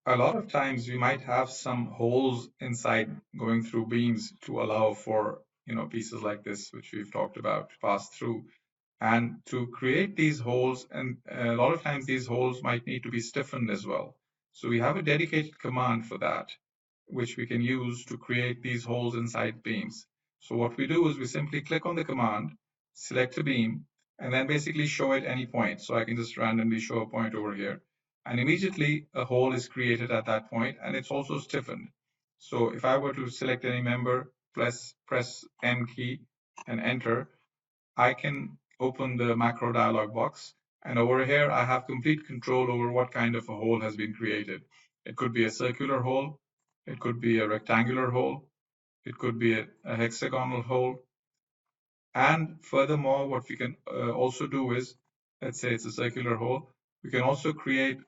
a lot of times we might have some holes inside going through beams to allow for, pieces like this, which we've talked about, to pass through. And to create these holes, and a lot of times these holes might need to be stiffened as well. So we have a dedicated command for that, which we can use to create these holes inside beams. So what we do is we simply click on the command, select a beam, and then basically show it any point. So I can just randomly show a point over here. And immediately a hole is created at that point, and it's also stiffened. So if I were to select any member, press M key and enter, I can open the macro dialog box, and over here I have complete control over what kind of a hole has been created. It could be a circular hole, it could be a rectangular hole, it could be a hexagonal hole. And furthermore, what we can also do is, let's say it's a circular hole, we can also create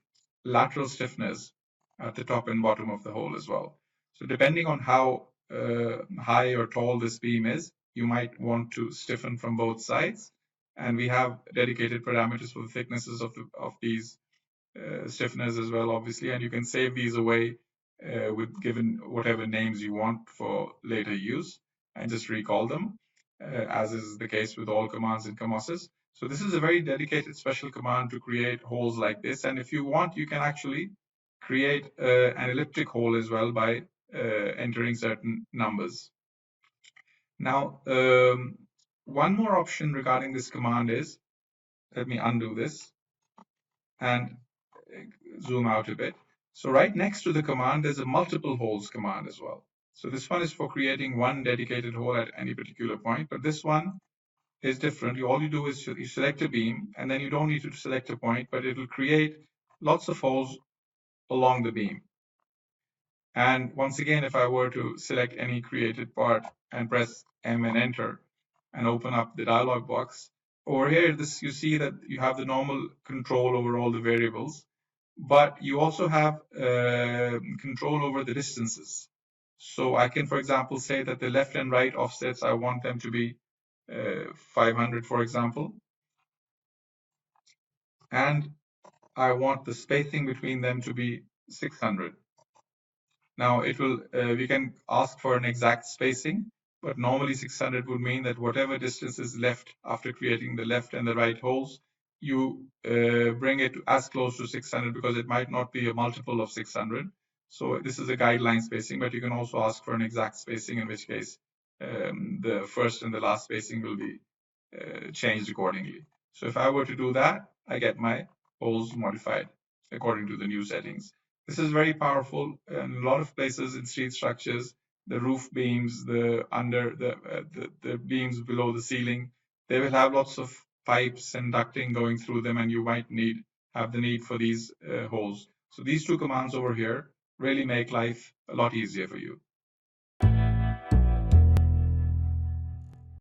lateral stiffness at the top and bottom of the hole as well. So depending on how high or tall this beam is, you might want to stiffen from both sides. And we have dedicated parameters for the thicknesses of these stiffness as well, obviously, and you can save these away with given whatever names you want for later use and just recall them, as is the case with all commands in Comosys. So this is a very dedicated special command to create holes like this. And if you want, you can actually create an elliptic hole as well by entering certain numbers. Now, one more option regarding this command is, let me undo this and zoom out a bit. So right next to the command, there's a multiple holes command as well. So this one is for creating one dedicated hole at any particular point, but this one is different. All you do is you select a beam, and then you don't need to select a point, but it will create lots of holes along the beam. And once again, if I were to select any created part and press M and enter and open up the dialog box, over here, you see that you have the normal control over all the variables, but you also have control over the distances. So I can, for example, say that the left and right offsets, I want them to be 500, for example, and I want the spacing between them to be 600. Now we can ask for an exact spacing, but normally 600 would mean that whatever distance is left after creating the left and the right holes, you bring it as close to 600 because it might not be a multiple of 600. So this is a guideline spacing, but you can also ask for an exact spacing, in which case the first and the last spacing will be changed accordingly. So if I were to do that, I get my holes modified according to the new settings. This is very powerful in a lot of places in steel structures. The roof beams, the beams below the ceiling, they will have lots of pipes and ducting going through them, and you might have the need for these holes. So these two commands over here really make life a lot easier for you.